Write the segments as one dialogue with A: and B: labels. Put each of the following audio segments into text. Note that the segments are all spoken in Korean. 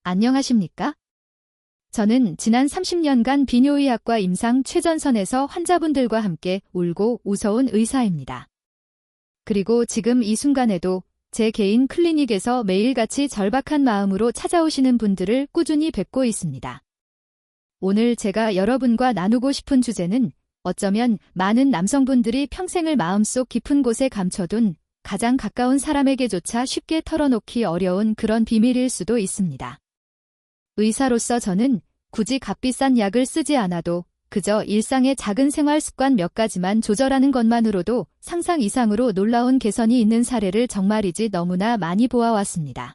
A: 안녕하십니까? 저는 지난 30년간 비뇨의학과 임상 최전선에서 환자분들과 함께 울고 웃어온 의사입니다. 그리고 지금 이 순간에도 제 개인 클리닉에서 매일같이 절박한 마음으로 찾아오시는 분들을 꾸준히 뵙고 있습니다. 오늘 제가 여러분과 나누고 싶은 주제는 어쩌면 많은 남성분들이 평생을 마음속 깊은 곳에 감춰둔 가장 가까운 사람에게조차 쉽게 털어놓기 어려운 그런 비밀일 수도 있습니다. 의사로서 저는 굳이 값비싼 약을 쓰지 않아도 그저 일상의 작은 생활 습관 몇 가지만 조절하는 것만으로도 상상 이상으로 놀라운 개선이 있는 사례를 정말이지 너무나 많이 보아왔습니다.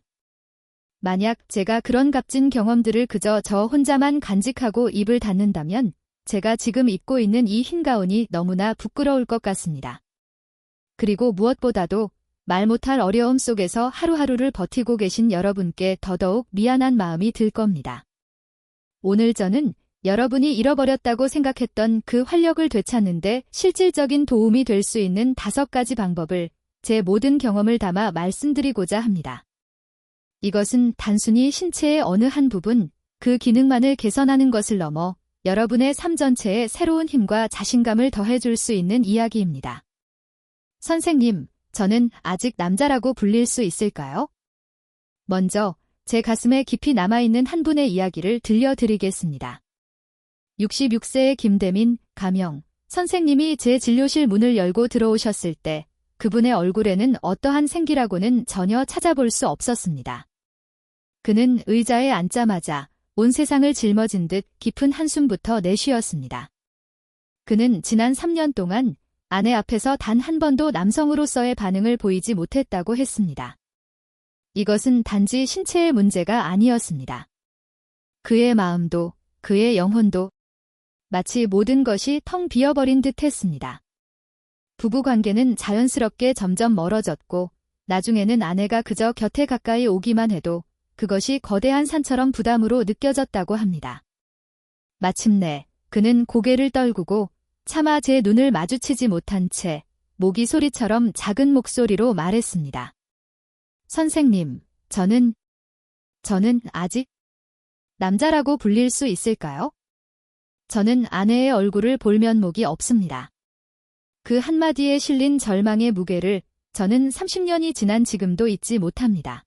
A: 만약 제가 그런 값진 경험들을 그저 저 혼자만 간직하고 입을 닫는다면 제가 지금 입고 있는 이 흰 가운이 너무나 부끄러울 것 같습니다. 그리고 무엇보다도 말 못할 어려움 속에서 하루하루를 버티고 계신 여러분께 더더욱 미안한 마음이 들 겁니다. 오늘 저는 여러분이 잃어버렸다고 생각했던 그 활력을 되찾는데 실질적인 도움이 될 수 있는 5가지 방법을 제 모든 경험을 담아 말씀드리고자 합니다. 이것은 단순히 신체의 어느 한 부분, 그 기능만을 개선하는 것을 넘어 여러분의 삶 전체에 새로운 힘과 자신감을 더해줄 수 있는 이야기입니다. 선생님, 저는 아직 남자라고 불릴 수 있을까요? 먼저 제 가슴에 깊이 남아있는 한 분의 이야기를 들려드리겠습니다. 66세의 김대민, 가명, 선생님이 제 진료실 문을 열고 들어오셨을 때 그분의 얼굴에는 어떠한 생기라고는 전혀 찾아볼 수 없었습니다. 그는 의자에 앉자마자 온 세상을 짊어진 듯 깊은 한숨부터 내쉬었습니다. 그는 지난 3년 동안 아내 앞에서 단 한 번도 남성으로서의 반응을 보이지 못했다고 했습니다. 이것은 단지 신체의 문제가 아니었습니다. 그의 마음도, 그의 영혼도 마치 모든 것이 텅 비어버린 듯 했습니다. 부부관계는 자연스럽게 점점 멀어졌고 나중에는 아내가 그저 곁에 가까이 오기만 해도 그것이 거대한 산처럼 부담으로 느껴졌다고 합니다. 마침내 그는 고개를 떨구고 차마 제 눈을 마주치지 못한 채 모기 소리처럼 작은 목소리로 말했습니다. 선생님, 저는 아직 남자라고 불릴 수 있을까요? 저는 아내의 얼굴을 볼 면목이 없습니다. 그 한마디에 실린 절망의 무게를 저는 30년이 지난 지금도 잊지 못합니다.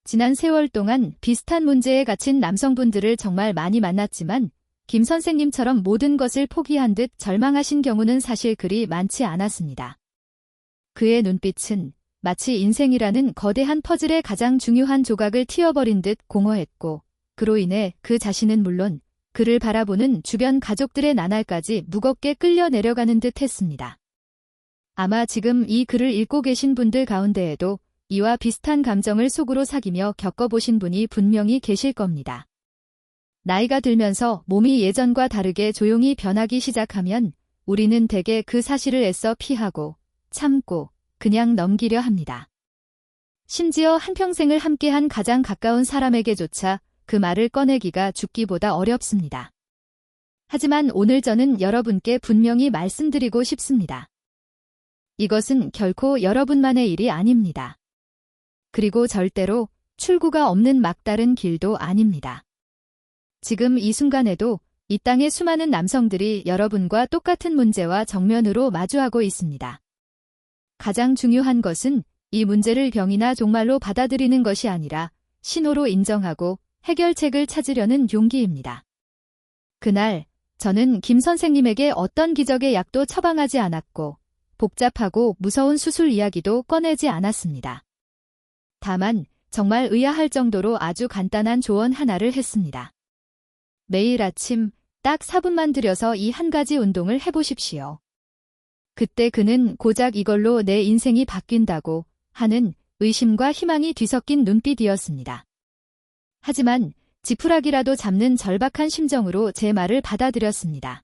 A: 지난 세월 동안 비슷한 문제에 갇힌 남성분들을 정말 많이 만났지만 김 선생님처럼 모든 것을 포기한 듯 절망하신 경우는 사실 그리 많지 않았습니다. 그의 눈빛은 마치 인생이라는 거대한 퍼즐의 가장 중요한 조각을 틔어버린 듯 공허했고 그로 인해 그 자신은 물론 그를 바라보는 주변 가족들의 나날까지 무겁게 끌려 내려가는 듯 했습니다. 아마 지금 이 글을 읽고 계신 분들 가운데에도 이와 비슷한 감정을 속으로 사귀며 겪어보신 분이 분명히 계실 겁니다. 나이가 들면서 몸이 예전과 다르게 조용히 변하기 시작하면 우리는 대개 그 사실을 애써 피하고 참고 그냥 넘기려 합니다. 심지어 한평생을 함께한 가장 가까운 사람에게조차 그 말을 꺼내기가 죽기보다 어렵습니다. 하지만 오늘 저는 여러분께 분명히 말씀드리고 싶습니다. 이것은 결코 여러분만의 일이 아닙니다. 그리고 절대로 출구가 없는 막다른 길도 아닙니다. 지금 이 순간에도 이 땅의 수많은 남성들이 여러분과 똑같은 문제와 정면으로 마주하고 있습니다. 가장 중요한 것은 이 문제를 병이나 종말로 받아들이는 것이 아니라 신호로 인정하고 해결책을 찾으려는 용기입니다. 그날 저는 김 선생님에게 어떤 기적의 약도 처방하지 않았고 복잡하고 무서운 수술 이야기도 꺼내지 않았습니다. 다만 정말 의아할 정도로 아주 간단한 조언 하나를 했습니다. 매일 아침 딱 4분만 들여서 이 한 가지 운동을 해보십시오. 그때 그는 고작 이걸로 내 인생이 바뀐다고 하는 의심과 희망이 뒤섞인 눈빛이었습니다. 하지만 지푸라기라도 잡는 절박한 심정으로 제 말을 받아들였습니다.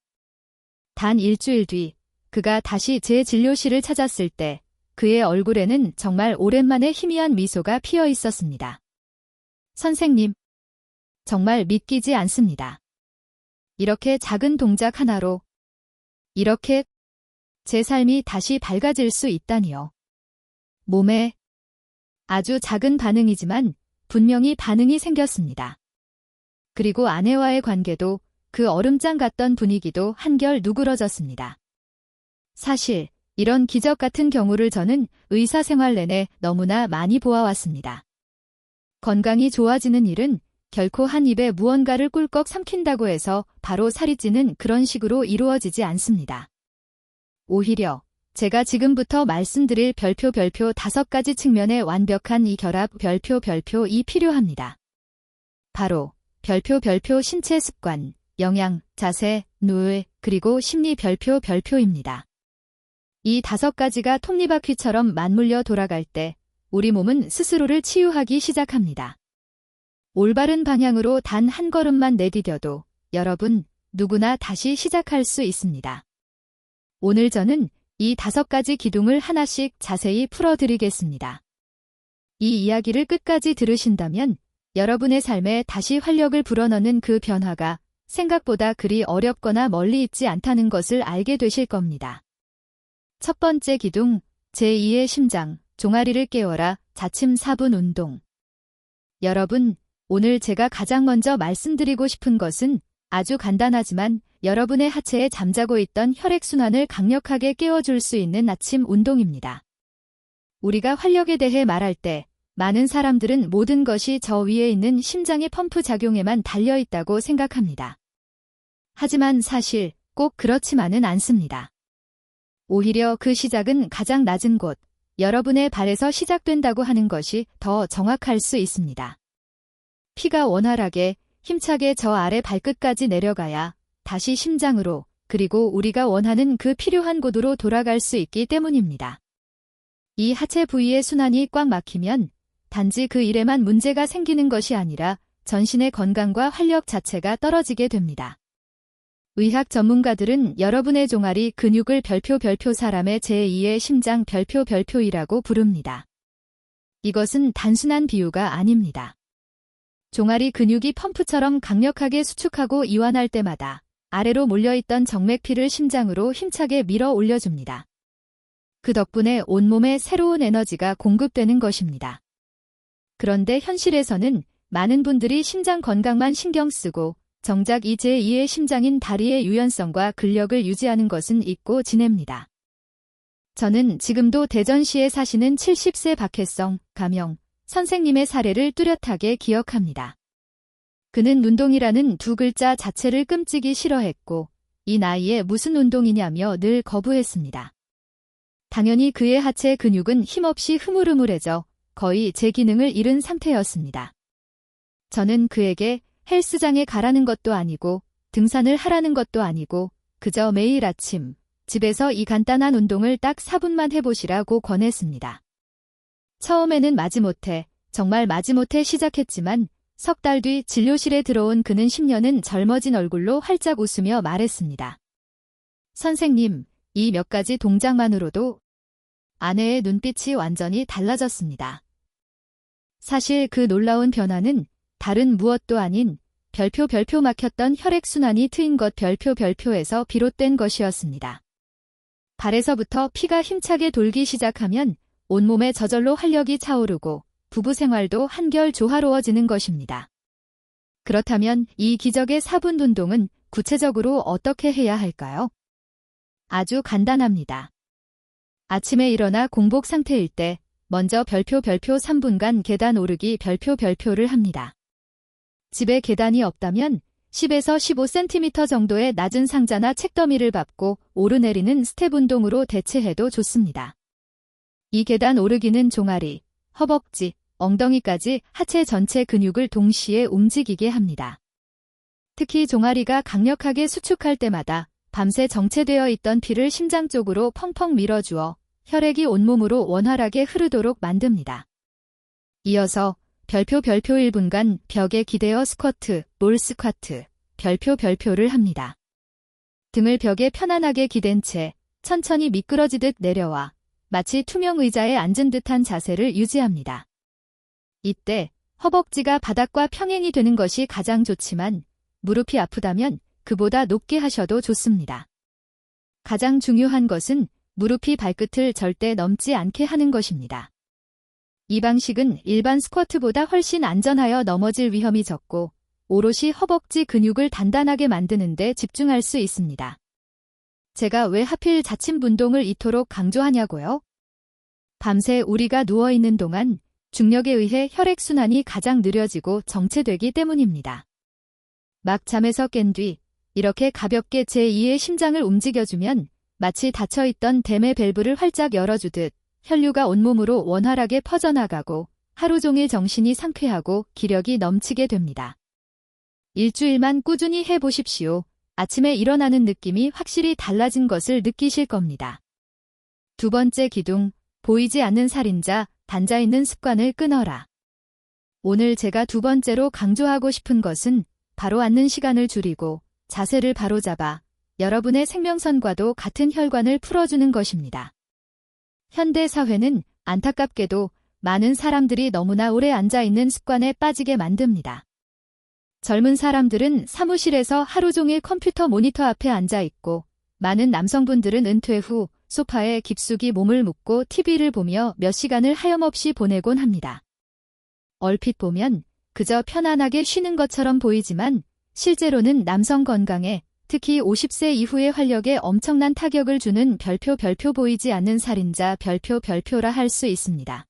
A: 단 일주일 뒤 그가 다시 제 진료실을 찾았을 때 그의 얼굴에는 정말 오랜만에 희미한 미소가 피어 있었습니다. 선생님, 정말 믿기지 않습니다. 이렇게 작은 동작 하나로 이렇게 제 삶이 다시 밝아질 수 있다니요. 몸에 아주 작은 반응이지만 분명히 반응이 생겼습니다. 그리고 아내와의 관계도 그 얼음장 같던 분위기도 한결 누그러졌습니다. 사실 이런 기적 같은 경우를 저는 의사 생활 내내 너무나 많이 보아왔습니다. 건강이 좋아지는 일은 결코 한 입에 무언가를 꿀꺽 삼킨다고 해서 바로 살이 찌는 그런 식으로 이루어지지 않습니다. 오히려 제가 지금부터 말씀드릴 별표 5가지 측면의 완벽한 이 결합 별표이 필요합니다. 바로 별표 신체 습관, 영양, 자세, 노을, 그리고 심리 별표입니다. 이 5가지가 톱니바퀴처럼 맞물려 돌아갈 때 우리 몸은 스스로를 치유하기 시작합니다. 올바른 방향으로 단 한 걸음만 내디뎌도 여러분 누구나 다시 시작할 수 있습니다. 오늘 저는 이 5가지 기둥을 하나씩 자세히 풀어드리겠습니다. 이 이야기를 끝까지 들으신다면 여러분의 삶에 다시 활력을 불어넣는 그 변화가 생각보다 그리 어렵거나 멀리 있지 않다는 것을 알게 되실 겁니다. 첫 번째 기둥, 제2의 심장, 종아리를 깨워라, 자침 4분 운동. 여러분, 오늘 제가 가장 먼저 말씀드리고 싶은 것은 아주 간단하지만 여러분의 하체에 잠자고 있던 혈액순환을 강력하게 깨워줄 수 있는 아침 운동입니다. 우리가 활력에 대해 말할 때 많은 사람들은 모든 것이 저 위에 있는 심장의 펌프 작용에만 달려있다고 생각합니다. 하지만 사실 꼭 그렇지만은 않습니다. 오히려 그 시작은 가장 낮은 곳, 여러분의 발에서 시작된다고 하는 것이 더 정확할 수 있습니다. 피가 원활하게 힘차게 저 아래 발끝까지 내려가야 다시 심장으로 그리고 우리가 원하는 그 필요한 곳으로 돌아갈 수 있기 때문입니다. 이 하체 부위의 순환이 꽉 막히면 단지 그 일에만 문제가 생기는 것이 아니라 전신의 건강과 활력 자체가 떨어지게 됩니다. 의학 전문가들은 여러분의 종아리 근육을 별표 사람의 제2의 심장 별표이라고 부릅니다. 이것은 단순한 비유가 아닙니다. 종아리 근육이 펌프처럼 강력하게 수축하고 이완할 때마다 아래로 몰려있던 정맥피를 심장으로 힘차게 밀어 올려줍니다. 그 덕분에 온몸에 새로운 에너지가 공급되는 것입니다. 그런데 현실에서는 많은 분들이 심장 건강만 신경 쓰고 정작 이 제2의 심장인 다리의 유연성과 근력을 유지하는 것은 잊고 지냅니다. 저는 지금도 대전시에 사시는 70세 박혜성, 가명, 선생님의 사례를 뚜렷하게 기억합니다. 그는 운동이라는 두 글자 자체를 끔찍이 싫어했고 이 나이에 무슨 운동이냐며 늘 거부했습니다. 당연히 그의 하체 근육은 힘없이 흐물흐물해져 거의 제 기능을 잃은 상태였습니다. 저는 그에게 헬스장에 가라는 것도 아니고 등산을 하라는 것도 아니고 그저 매일 아침 집에서 이 간단한 운동을 딱 4분만 해보시라고 권했습니다. 처음에는 마지못해 정말 마지못해 시작했지만 석 달 뒤 진료실에 들어온 그는 10년은 젊어진 얼굴로 활짝 웃으며 말했습니다. 선생님, 이 몇 가지 동작만으로도 아내의 눈빛이 완전히 달라졌습니다. 사실 그 놀라운 변화는 다른 무엇도 아닌 별표 막혔던 혈액순환이 트인 것 별표에서 비롯된 것이었습니다. 발에서부터 피가 힘차게 돌기 시작하면 온몸에 저절로 활력이 차오르고 부부 생활도 한결 조화로워지는 것입니다. 그렇다면 이 기적의 4분 운동은 구체적으로 어떻게 해야 할까요? 아주 간단합니다. 아침에 일어나 공복 상태일 때 먼저 별표 3분간 계단 오르기 별표를 합니다. 집에 계단이 없다면 10에서 15cm 정도의 낮은 상자나 책더미를 밟고 오르내리는 스텝 운동으로 대체해도 좋습니다. 이 계단 오르기는 종아리, 허벅지, 엉덩이까지 하체 전체 근육을 동시에 움직이게 합니다. 특히 종아리가 강력하게 수축할 때마다 밤새 정체되어 있던 피를 심장 쪽으로 펑펑 밀어주어 혈액이 온몸으로 원활하게 흐르도록 만듭니다. 이어서 별표 1분간 벽에 기대어 스쿼트, 볼 스쿼트, 별표를 합니다. 등을 벽에 편안하게 기댄 채 천천히 미끄러지듯 내려와 마치 투명 의자에 앉은 듯한 자세를 유지합니다. 이때 허벅지가 바닥과 평행이 되는 것이 가장 좋지만 무릎이 아프다면 그보다 높게 하셔도 좋습니다. 가장 중요한 것은 무릎이 발끝을 절대 넘지 않게 하는 것입니다. 이 방식은 일반 스쿼트보다 훨씬 안전하여 넘어질 위험이 적고 오롯이 허벅지 근육을 단단하게 만드는 데 집중할 수 있습니다. 제가 왜 하필 자침 운동을 이토록 강조하냐고요? 밤새 우리가 누워있는 동안 중력에 의해 혈액순환이 가장 느려지고 정체되기 때문입니다. 막 잠에서 깬 뒤 이렇게 가볍게 제2의 심장을 움직여주면 마치 닫혀있던 댐의 밸브를 활짝 열어주듯 혈류가 온몸으로 원활하게 퍼져나가고 하루 종일 정신이 상쾌하고 기력이 넘치게 됩니다. 일주일만 꾸준히 해보십시오. 아침에 일어나는 느낌이 확실히 달라진 것을 느끼실 겁니다. 두 번째 기둥, 보이지 않는 살인자, 앉아있는 습관을 끊어라. 오늘 제가 두 번째로 강조하고 싶은 것은 바로 앉는 시간을 줄이고 자세를 바로잡아 여러분의 생명선과도 같은 혈관을 풀어주는 것입니다. 현대 사회는 안타깝게도 많은 사람들이 너무나 오래 앉아있는 습관에 빠지게 만듭니다. 젊은 사람들은 사무실에서 하루 종일 컴퓨터 모니터 앞에 앉아있고 많은 남성분들은 은퇴 후 소파에 깊숙이 몸을 묻고 TV를 보며 몇 시간을 하염없이 보내곤 합니다. 얼핏 보면 그저 편안하게 쉬는 것처럼 보이지만 실제로는 남성 건강에 특히 50세 이후의 활력에 엄청난 타격을 주는 별표 보이지 않는 살인자 별표라 할 수 있습니다.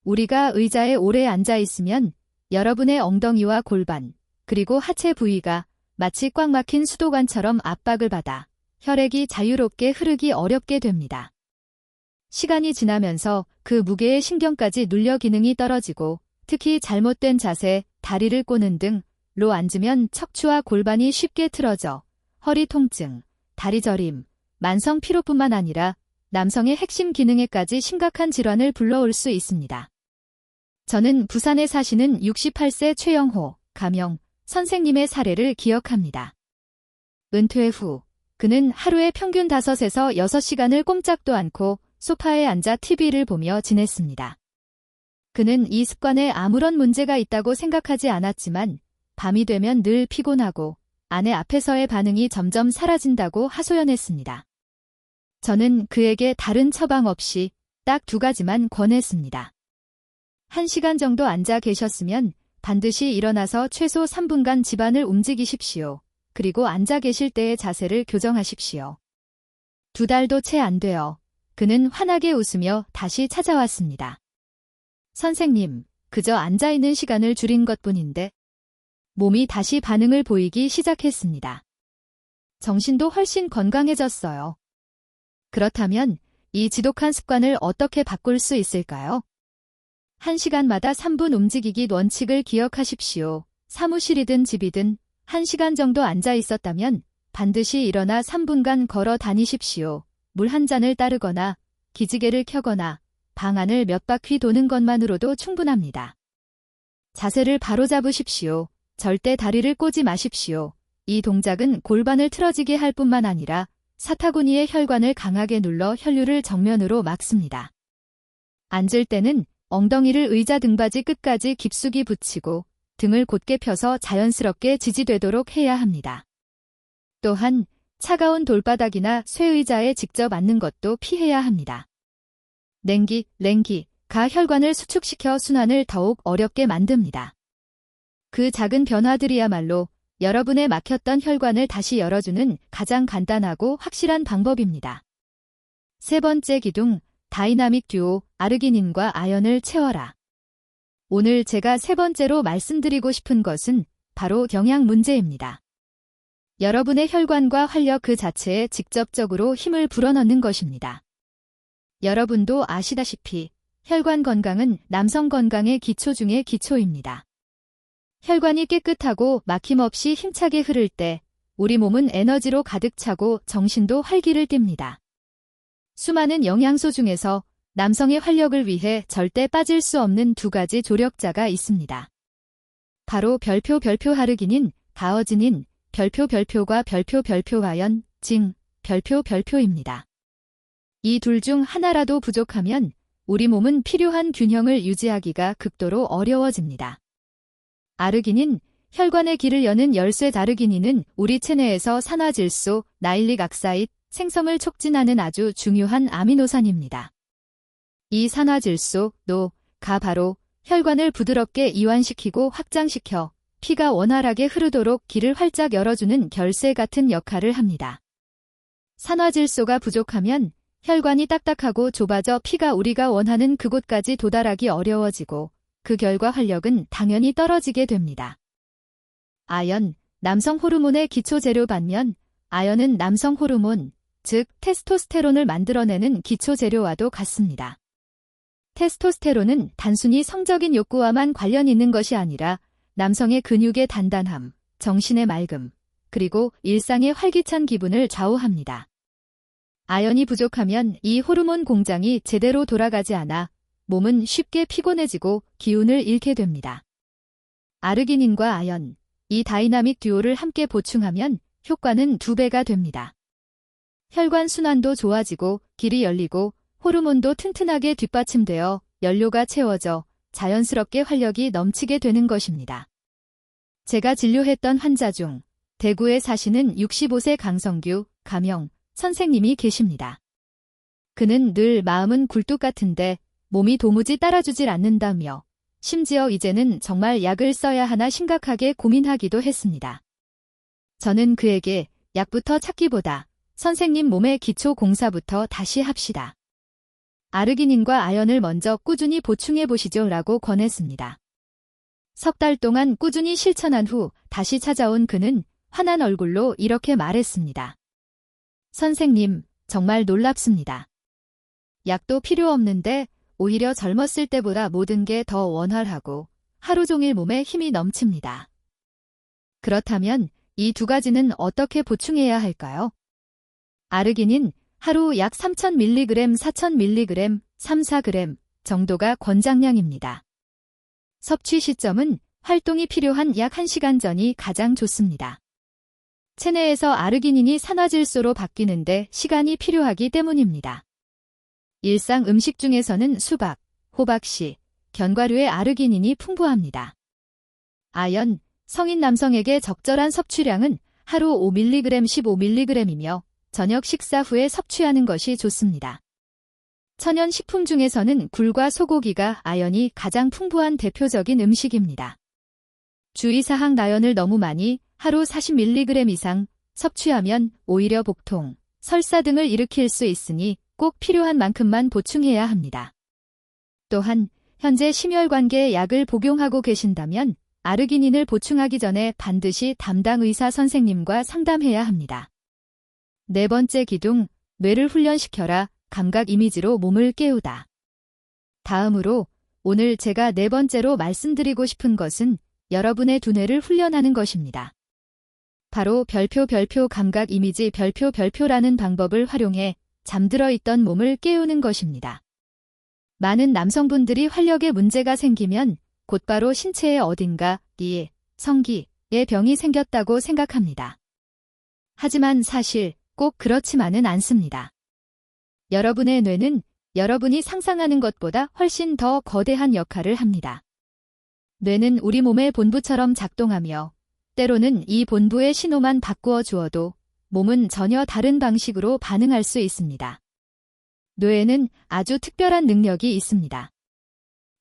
A: 우리가 의자에 오래 앉아있으면 여러분의 엉덩이와 골반, 그리고 하체 부위가 마치 꽉 막힌 수도관처럼 압박을 받아 혈액이 자유롭게 흐르기 어렵게 됩니다. 시간이 지나면서 그 무게의 신경까지 눌려 기능이 떨어지고 특히 잘못된 자세, 다리를 꼬는 등로 앉으면 척추와 골반이 쉽게 틀어져 허리 통증, 다리 저림, 만성 피로뿐만 아니라 남성의 핵심 기능에까지 심각한 질환을 불러올 수 있습니다. 저는 부산에 사시는 68세 최영호, 가명, 선생님의 사례를 기억합니다. 은퇴 후 그는 하루에 평균 5에서 6시간을 꼼짝도 않고 소파에 앉아 TV를 보며 지냈습니다. 그는 이 습관에 아무런 문제가 있다고 생각하지 않았지만 밤이 되면 늘 피곤하고 아내 앞에서의 반응이 점점 사라진다고 하소연했습니다. 저는 그에게 다른 처방 없이 딱 2가지만 권했습니다. 1시간 정도 앉아 계셨으면 반드시 일어나서 최소 3분간 집안을 움직이십시오. 그리고 앉아 계실 때의 자세를 교정하십시오. 2달도 채 안 돼요. 그는 환하게 웃으며 다시 찾아왔습니다. 선생님, 그저 앉아있는 시간을 줄인 것뿐인데 몸이 다시 반응을 보이기 시작했습니다. 정신도 훨씬 건강해졌어요. 그렇다면 이 지독한 습관을 어떻게 바꿀 수 있을까요? 1시간마다 3분 움직이기 원칙을 기억하십시오. 사무실이든 집이든 1시간 정도 앉아 있었다면 반드시 일어나 3분간 걸어 다니십시오. 물 한 잔을 따르거나 기지개를 켜거나 방 안을 몇 바퀴 도는 것만으로도 충분합니다. 자세를 바로잡으십시오. 절대 다리를 꼬지 마십시오. 이 동작은 골반을 틀어지게 할 뿐만 아니라 사타구니의 혈관을 강하게 눌러 혈류를 정면으로 막습니다. 앉을 때는 엉덩이를 의자 등받이 끝까지 깊숙이 붙이고 등을 곧게 펴서 자연스럽게 지지되도록 해야 합니다. 또한 차가운 돌바닥이나 쇠의자에 직접 앉는 것도 피해야 합니다. 랭기가 혈관을 수축시켜 순환을 더욱 어렵게 만듭니다. 그 작은 변화들이야말로 여러분의 막혔던 혈관을 다시 열어주는 가장 간단하고 확실한 방법입니다. 세 번째 기둥, 다이나믹 듀오, 아르기닌과 아연을 채워라. 오늘 제가 세 번째로 말씀드리고 싶은 것은 바로 영양 문제입니다. 여러분의 혈관과 활력 그 자체에 직접적으로 힘을 불어넣는 것입니다. 여러분도 아시다시피 혈관 건강은 남성 건강의 기초 중의 기초입니다. 혈관이 깨끗하고 막힘없이 힘차게 흐를 때 우리 몸은 에너지로 가득 차고 정신도 활기를 띱니다. 수많은 영양소 중에서 남성의 활력을 위해 절대 빠질 수 없는 2가지 조력자가 있습니다. 바로 별표 아르기닌, 가어지닌, 별표과 별표 아연, 별표입니다. 이 둘 중 하나라도 부족하면 우리 몸은 필요한 균형을 유지하기가 극도로 어려워집니다. 아르기닌, 혈관의 길을 여는 열쇠. 아르기닌은 우리 체내에서 산화질소, 나일릭 악사이드 생성을 촉진하는 아주 중요한 아미노산입니다. 이 산화질소, 가 바로 혈관을 부드럽게 이완시키고 확장시켜 피가 원활하게 흐르도록 길을 활짝 열어주는 결쇠 같은 역할을 합니다. 산화질소가 부족하면 혈관이 딱딱하고 좁아져 피가 우리가 원하는 그곳까지 도달하기 어려워지고 그 결과 활력은 당연히 떨어지게 됩니다. 아연, 남성 호르몬의 기초 재료 반면 아연은 남성 호르몬, 즉 테스토스테론을 만들어내는 기초 재료와도 같습니다. 테스토스테론은 단순히 성적인 욕구와만 관련 있는 것이 아니라 남성의 근육의 단단함, 정신의 맑음, 그리고 일상의 활기찬 기분을 좌우합니다. 아연이 부족하면 이 호르몬 공장이 제대로 돌아가지 않아 몸은 쉽게 피곤해지고 기운을 잃게 됩니다. 아르기닌과 아연, 이 다이나믹 듀오를 함께 보충하면 효과는 2배가 됩니다. 혈관 순환도 좋아지고 길이 열리고 호르몬도 튼튼하게 뒷받침되어 연료가 채워져 자연스럽게 활력이 넘치게 되는 것입니다. 제가 진료했던 환자 중 대구에 사시는 65세 강성규, 가명, 선생님이 계십니다. 그는 늘 마음은 굴뚝 같은데 몸이 도무지 따라주질 않는다며 심지어 이제는 정말 약을 써야 하나 심각하게 고민하기도 했습니다. 저는 그에게 약부터 찾기보다 선생님 몸의 기초 공사부터 다시 합시다. 아르기닌과 아연을 먼저 꾸준히 보충해 보시죠 라고 권했습니다. 석 달 동안 꾸준히 실천한 후 다시 찾아온 그는 환한 얼굴로 이렇게 말했습니다. 선생님, 정말 놀랍습니다. 약도 필요 없는데 오히려 젊었을 때보다 모든 게 더 원활하고 하루 종일 몸에 힘이 넘칩니다. 그렇다면 이 2가지는 어떻게 보충해야 할까요? 아르기닌 하루 약 3000mg, 4000mg, 3-4g 정도가 권장량입니다. 섭취 시점은 활동이 필요한 약 1시간 전이 가장 좋습니다. 체내에서 아르기닌이 산화질소로 바뀌는데 시간이 필요하기 때문입니다. 일상 음식 중에서는 수박, 호박씨, 견과류의 아르기닌이 풍부합니다. 아연, 성인 남성에게 적절한 섭취량은 하루 5mg, 15mg이며 저녁 식사 후에 섭취하는 것이 좋습니다. 천연 식품 중에서는 굴과 소고기가 아연이 가장 풍부한 대표적인 음식입니다. 주의사항 나연을 너무 많이 하루 40mg 이상 섭취하면 오히려 복통, 설사 등을 일으킬 수 있으니 꼭 필요한 만큼만 보충해야 합니다. 또한 현재 심혈관계에 약을 복용하고 계신다면 아르기닌을 보충하기 전에 반드시 담당 의사 선생님과 상담해야 합니다. 4번째 기둥, 뇌를 훈련시켜라. 감각 이미지로 몸을 깨우다. 다음으로 오늘 제가 4번째로 말씀드리고 싶은 것은 여러분의 두뇌를 훈련하는 것입니다. 바로 별표 감각 이미지 별표라는 방법을 활용해 잠들어 있던 몸을 깨우는 것입니다. 많은 남성분들이 활력에 문제가 생기면 곧바로 신체의 어딘가 성기에 병이 생겼다고 생각합니다. 하지만 사실 꼭 그렇지만은 않습니다. 여러분의 뇌는 여러분이 상상하는 것보다 훨씬 더 거대한 역할을 합니다. 뇌는 우리 몸의 본부처럼 작동하며 때로는 이 본부의 신호만 바꾸어 주어도 몸은 전혀 다른 방식으로 반응할 수 있습니다. 뇌에는 아주 특별한 능력이 있습니다.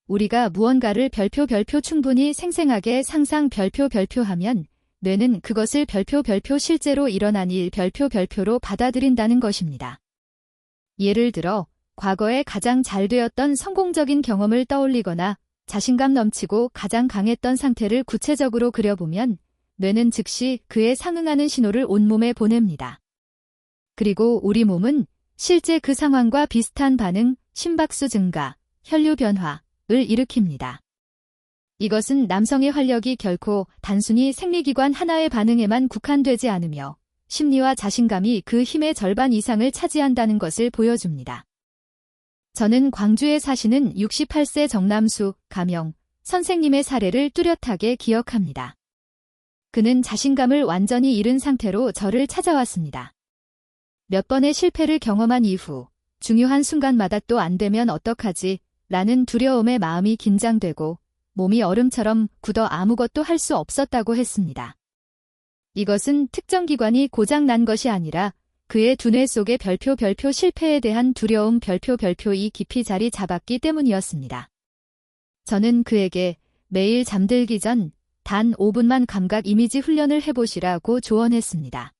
A: 우리가 무언가를 별표 충분히 생생하게 상상 별표하면 뇌는 그것을 별표 실제로 일어난 일 별표로 받아들인다는 것입니다. 예를 들어 과거에 가장 잘 되었던 성공적인 경험을 떠올리거나 자신감 넘치고 가장 강했던 상태를 구체적으로 그려보면 뇌는 즉시 그에 상응하는 신호를 온몸에 보냅니다. 그리고 우리 몸은 실제 그 상황과 비슷한 반응, 심박수 증가, 혈류 변화를 일으킵니다. 이것은 남성의 활력이 결코 단순히 생리기관 하나의 반응에만 국한되지 않으며 심리와 자신감이 그 힘의 절반 이상을 차지한다는 것을 보여줍니다. 저는 광주에 사시는 68세 정남수, 가명, 선생님의 사례를 뚜렷하게 기억합니다. 그는 자신감을 완전히 잃은 상태로 저를 찾아왔습니다. 몇 번의 실패를 경험한 이후 중요한 순간마다 또 안 되면 어떡하지? 라는 두려움에 마음이 긴장되고 몸이 얼음처럼 굳어 아무것도 할 수 없었다고 했습니다. 이것은 특정 기관이 고장 난 것이 아니라 그의 두뇌 속의 별표 실패에 대한 두려움 별표이 깊이 자리 잡았기 때문이었습니다. 저는 그에게 매일 잠들기 전 단 5분만 감각 이미지 훈련을 해보시라고 조언했습니다.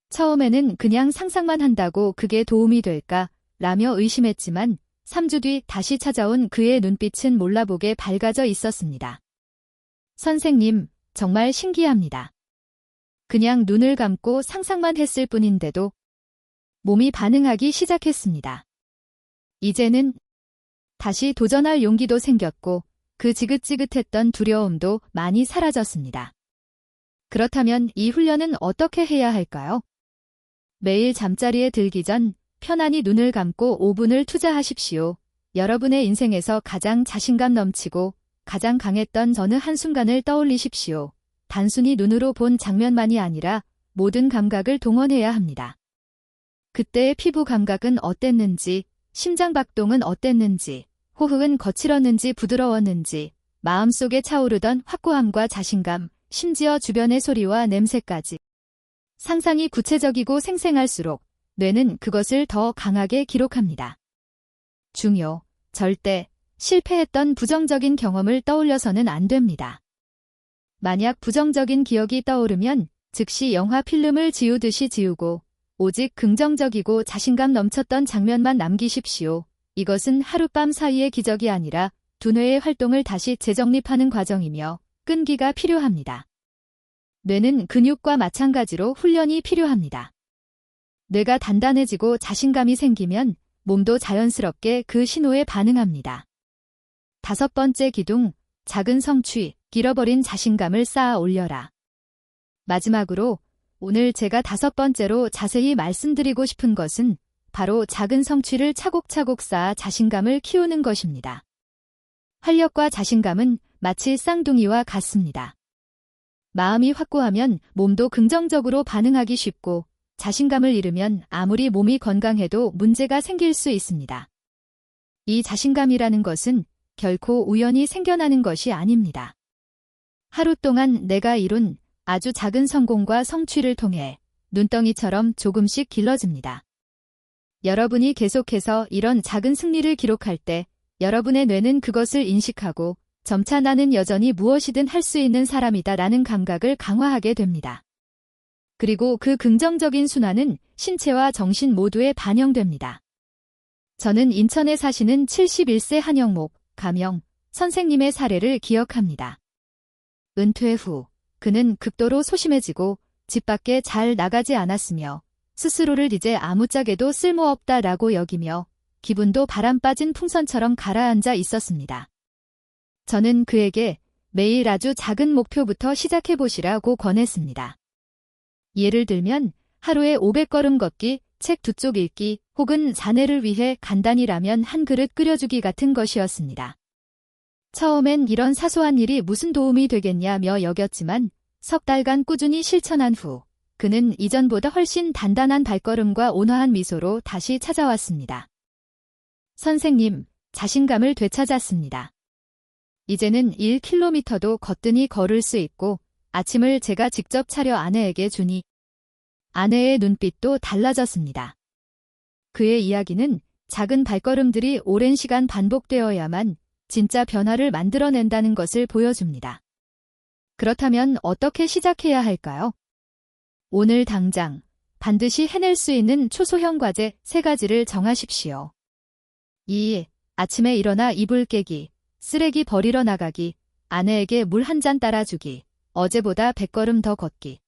A: 처음에는 그냥 상상만 한다고 그게 도움이 될까 라며 의심했지만 3주 뒤 다시 찾아온 그의 눈빛은 몰라보게 밝아져 있었습니다. 선생님, 정말 신기합니다. 그냥 눈을 감고 상상만 했을 뿐인데도 몸이 반응하기 시작했습니다. 이제는 다시 도전할 용기도 생겼고 그 지긋지긋했던 두려움도 많이 사라졌습니다. 그렇다면 이 훈련은 어떻게 해야 할까요? 매일 잠자리에 들기 전 편안히 눈을 감고 5분을 투자하십시오. 여러분의 인생에서 가장 자신감 넘치고 가장 강했던 어느 한순간을 떠올리십시오. 단순히 눈으로 본 장면만이 아니라 모든 감각을 동원해야 합니다. 그때의 피부 감각은 어땠는지, 심장박동은 어땠는지, 호흡은 거칠었는지 부드러웠는지, 마음속에 차오르던 확고함과 자신감, 심지어 주변의 소리와 냄새까지. 상상이 구체적이고 생생할수록 뇌는 그것을 더 강하게 기록합니다. 중요, 절대, 실패했던 부정적인 경험을 떠올려서는 안 됩니다. 만약 부정적인 기억이 떠오르면 즉시 영화 필름을 지우듯이 지우고 오직 긍정적이고 자신감 넘쳤던 장면만 남기십시오. 이것은 하룻밤 사이의 기적이 아니라 두뇌의 활동을 다시 재정립하는 과정이며 끈기가 필요합니다. 뇌는 근육과 마찬가지로 훈련이 필요합니다. 뇌가 단단해지고 자신감이 생기면 몸도 자연스럽게 그 신호에 반응합니다. 5번째 기둥, 작은 성취, 잃어버린 자신감을 쌓아 올려라. 마지막으로 오늘 제가 5번째로 자세히 말씀드리고 싶은 것은 바로 작은 성취를 차곡차곡 쌓아 자신감을 키우는 것입니다. 활력과 자신감은 마치 쌍둥이와 같습니다. 마음이 확고하면 몸도 긍정적으로 반응하기 쉽고 자신감을 잃으면 아무리 몸이 건강해도 문제가 생길 수 있습니다. 이 자신감이라는 것은 결코 우연히 생겨나는 것이 아닙니다. 하루 동안 내가 이룬 아주 작은 성공과 성취를 통해 눈덩이처럼 조금씩 길러집니다. 여러분이 계속해서 이런 작은 승리를 기록할 때 여러분의 뇌는 그것을 인식하고 점차 나는 여전히 무엇이든 할 수 있는 사람이다 라는 감각을 강화하게 됩니다. 그리고 그 긍정적인 순환은 신체와 정신 모두에 반영됩니다. 저는 인천에 사시는 71세 한영목, 가명, 선생님의 사례를 기억합니다. 은퇴 후 그는 극도로 소심해지고 집 밖에 잘 나가지 않았으며 스스로를 이제 아무짝에도 쓸모없다라고 여기며 기분도 바람 빠진 풍선처럼 가라앉아 있었습니다. 저는 그에게 매일 아주 작은 목표부터 시작해보시라고 권했습니다. 예를 들면 하루에 500걸음 걷기, 책 2쪽 읽기, 혹은 자네를 위해 간단히 라면 한 그릇 끓여주기 같은 것이었습니다. 처음엔 이런 사소한 일이 무슨 도움이 되겠냐며 여겼지만 석 달간 꾸준히 실천한 후 그는 이전보다 훨씬 단단한 발걸음과 온화한 미소로 다시 찾아왔습니다. 선생님, 자신감을 되찾았습니다. 이제는 1km도 거뜬히 걸을 수 있고 아침을 제가 직접 차려 아내에게 주니 아내의 눈빛도 달라졌습니다. 그의 이야기는 작은 발걸음들이 오랜 시간 반복되어야만 진짜 변화를 만들어낸다는 것을 보여줍니다. 그렇다면 어떻게 시작해야 할까요? 오늘 당장 반드시 해낼 수 있는 초소형 과제 3가지를 정하십시오. 2. 아침에 일어나 이불 깨기, 쓰레기 버리러 나가기, 아내에게 물 한 잔 따라주기, 어제보다 100걸음 더 걷기.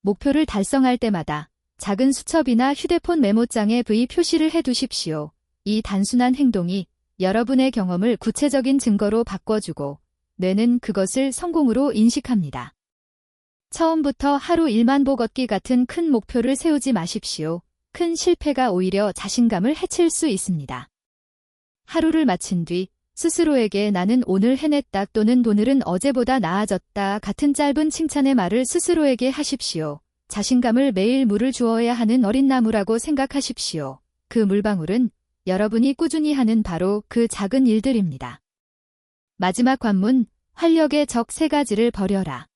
A: 목표를 달성할 때마다 작은 수첩이나 휴대폰 메모장에 V 표시를 해두십시오. 이 단순한 행동이 여러분의 경험을 구체적인 증거로 바꿔주고 뇌는 그것을 성공으로 인식합니다. 처음부터 하루 1만 보 걷기 같은 큰 목표를 세우지 마십시오. 큰 실패가 오히려 자신감을 해칠 수 있습니다. 하루를 마친 뒤 스스로에게 나는 오늘 해냈다 또는 오늘은 어제보다 나아졌다 같은 짧은 칭찬의 말을 스스로에게 하십시오. 자신감을 매일 물을 주어야 하는 어린 나무라고 생각하십시오. 그 물방울은 여러분이 꾸준히 하는 바로 그 작은 일들입니다. 마지막 관문, 활력의 적 3가지를 버려라.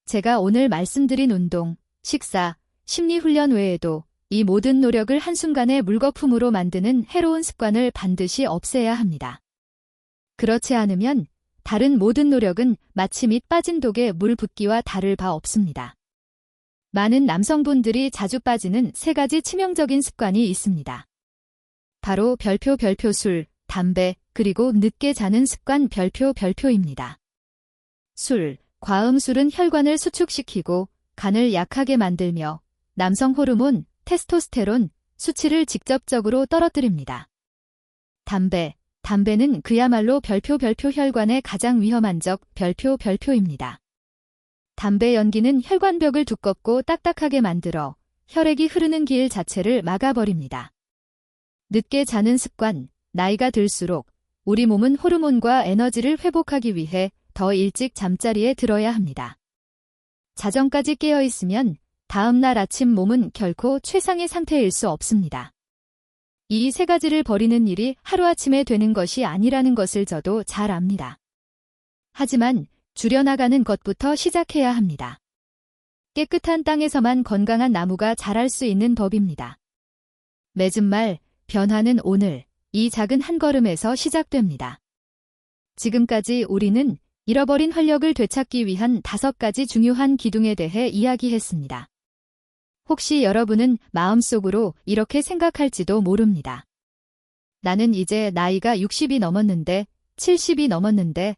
A: 제가 오늘 말씀드린 운동, 식사, 심리훈련 외에도 이 모든 노력을 한순간에 물거품으로 만드는 해로운 습관을 반드시 없애야 합니다. 그렇지 않으면 다른 모든 노력은 마치 밑 빠진 독에 물 붓기와 다를 바 없습니다. 많은 남성분들이 자주 빠지는 세 가지 치명적인 습관이 있습니다. 바로 별표 술, 담배, 그리고 늦게 자는 습관 별표입니다. 술, 과음술은 혈관을 수축시키고 간을 약하게 만들며 남성 호르몬, 테스토스테론, 수치를 직접적으로 떨어뜨립니다. 담배는 그야말로 별표 혈관에 가장 위험한 적 별표입니다. 담배 연기는 혈관벽을 두껍고 딱딱하게 만들어 혈액이 흐르는 길 자체를 막아버립니다. 늦게 자는 습관, 나이가 들수록 우리 몸은 호르몬과 에너지를 회복하기 위해 더 일찍 잠자리에 들어야 합니다. 자정까지 깨어 있으면 다음 날 아침 몸은 결코 최상의 상태일 수 없습니다. 이 세 가지를 버리는 일이 하루아침에 되는 것이 아니라는 것을 저도 잘 압니다. 하지만 줄여나가는 것부터 시작해야 합니다. 깨끗한 땅에서만 건강한 나무가 자랄 수 있는 법입니다. 맺은 말, 변화는 오늘, 이 작은 한 걸음에서 시작됩니다. 지금까지 우리는 잃어버린 활력을 되찾기 위한 5가지 중요한 기둥에 대해 이야기했습니다. 혹시 여러분은 마음속으로 이렇게 생각할지도 모릅니다. 나는 이제 나이가 60이 넘었는데, 70이 넘었는데,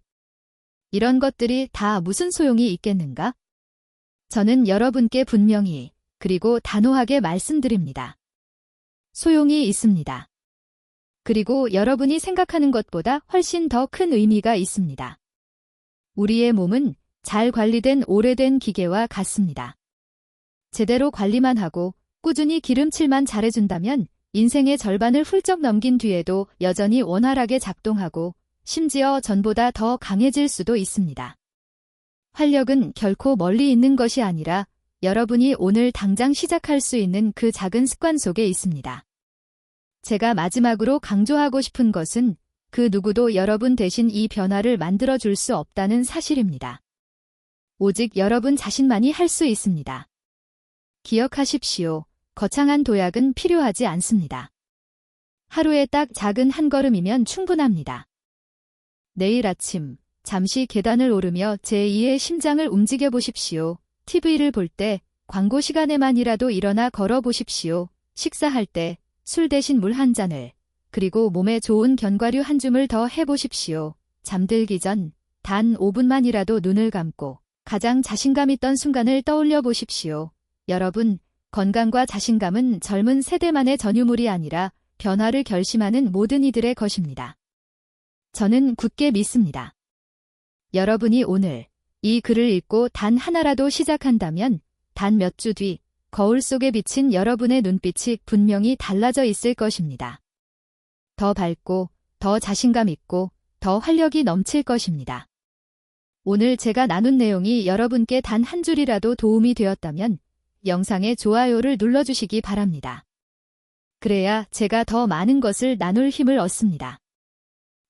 A: 이런 것들이 다 무슨 소용이 있겠는가? 저는 여러분께 분명히, 그리고 단호하게 말씀드립니다. 소용이 있습니다. 그리고 여러분이 생각하는 것보다 훨씬 더 큰 의미가 있습니다. 우리의 몸은 잘 관리된 오래된 기계와 같습니다. 제대로 관리만 하고 꾸준히 기름칠만 잘해준다면 인생의 절반을 훌쩍 넘긴 뒤에도 여전히 원활하게 작동하고 심지어 전보다 더 강해질 수도 있습니다. 활력은 결코 멀리 있는 것이 아니라 여러분이 오늘 당장 시작할 수 있는 그 작은 습관 속에 있습니다. 제가 마지막으로 강조하고 싶은 것은 그 누구도 여러분 대신 이 변화를 만들어줄 수 없다는 사실입니다. 오직 여러분 자신만이 할 수 있습니다. 기억하십시오. 거창한 도약은 필요하지 않습니다. 하루에 딱 작은 한 걸음이면 충분합니다. 내일 아침, 잠시 계단을 오르며 제2의 심장을 움직여 보십시오. TV를 볼 때, 광고 시간에만이라도 일어나 걸어 보십시오. 식사할 때, 술 대신 물 한 잔을, 그리고 몸에 좋은 견과류 한 줌을 더 해보십시오. 잠들기 전, 단 5분만이라도 눈을 감고, 가장 자신감 있던 순간을 떠올려 보십시오. 여러분, 건강과 자신감은 젊은 세대만의 전유물이 아니라 변화를 결심하는 모든 이들의 것입니다. 저는 굳게 믿습니다. 여러분이 오늘 이 글을 읽고 단 하나라도 시작한다면 단 몇 주 뒤 거울 속에 비친 여러분의 눈빛이 분명히 달라져 있을 것입니다. 더 밝고, 더 자신감 있고, 더 활력이 넘칠 것입니다. 오늘 제가 나눈 내용이 여러분께 단 한 줄이라도 도움이 되었다면 영상에 좋아요를 눌러주시기 바랍니다. 그래야 제가 더 많은 것을 나눌 힘을 얻습니다.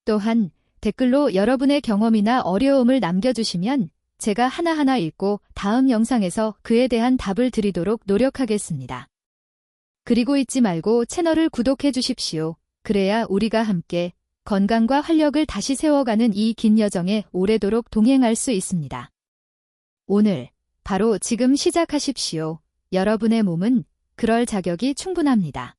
A: 또한 댓글로 여러분의 경험이나 어려움을 남겨주시면 제가 하나하나 읽고 다음 영상에서 그에 대한 답을 드리도록 노력하겠습니다. 그리고 잊지 말고 채널을 구독해 주십시오. 그래야 우리가 함께 건강과 활력을 다시 세워가는 이 긴 여정에 오래도록 동행할 수 있습니다. 오늘, 바로 지금 시작하십시오. 여러분의 몸은 그럴 자격이 충분합니다.